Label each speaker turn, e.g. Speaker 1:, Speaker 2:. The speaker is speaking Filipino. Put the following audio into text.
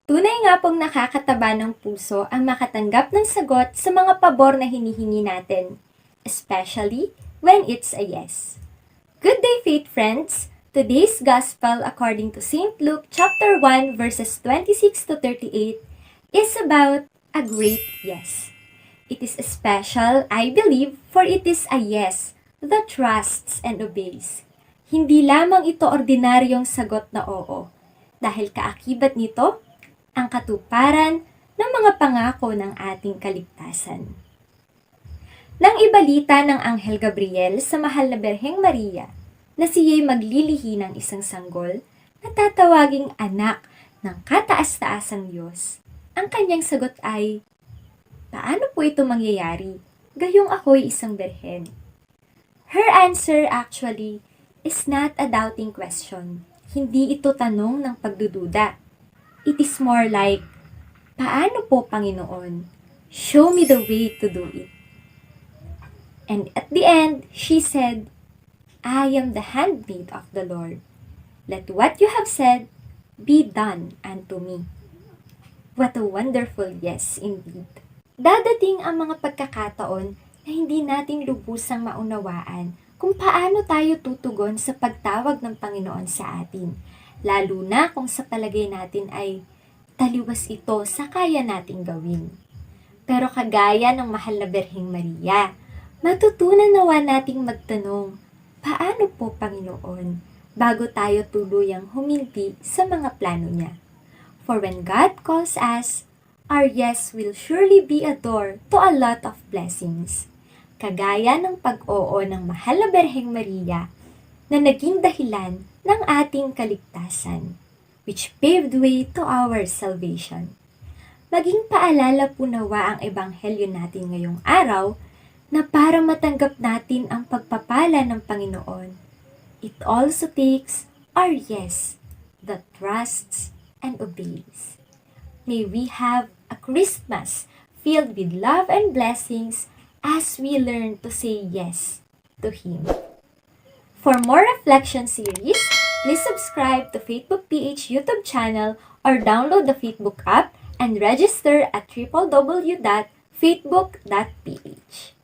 Speaker 1: Tunay nga pong nakakataba ng puso ang makatanggap ng sagot sa mga pabor na hinihingi natin, especially when it's a yes. Good day, faith friends! Today's Gospel according to St. Luke chapter 1 verses 26 to 38 is about a great yes. It is special, I believe, for it is a yes that trusts and obeys. Hindi lamang ito ordinaryong sagot na oo, dahil kaakibat nito ang katuparan ng mga pangako ng ating kaligtasan. Nang ibalita ng Anghel Gabriel sa mahal na Berheng Maria na siya'y maglilihi ng isang sanggol na tatawaging anak ng kataas-taasang Diyos, ang kanyang sagot ay, "Paano po ito mangyayari? Gayong ako'y isang berhen." Her answer actually is not a doubting question. Hindi ito tanong ng pagdududa. It is more like, paano po, Panginoon? Show me the way to do it. And at the end, she said, "I am the handmaid of the Lord. Let what you have said be done unto me." What a wonderful yes indeed. Dadating ang mga pagkakataon na hindi natin lubusang maunawaan kung paano tayo tutugon sa pagtawag ng Panginoon sa atin, lalo na kung sa palagay natin ay taliwas ito sa kaya nating gawin. Pero kagaya ng mahal na Berheng Maria, matutunan nawa nating magtanong, paano po, Panginoon, bago tayo tuluyang huminti sa mga plano niya. For when God calls us, our yes will surely be a door to a lot of blessings. Kagaya ng pag-oo ng mahal na Berheng Maria na naging dahilan ng ating kaligtasan, which paved way to our salvation. Maging paalala po nawa ang ebanghelyo natin ngayong araw na para matanggap natin ang pagpapala ng Panginoon, it also takes our yes that trusts and obeys. May we have a Christmas filled with love and blessings as we learn to say yes to Him. For more reflection series, please subscribe to Faithbook PH YouTube channel or download the Faithbook app and register at www.faithbook.ph.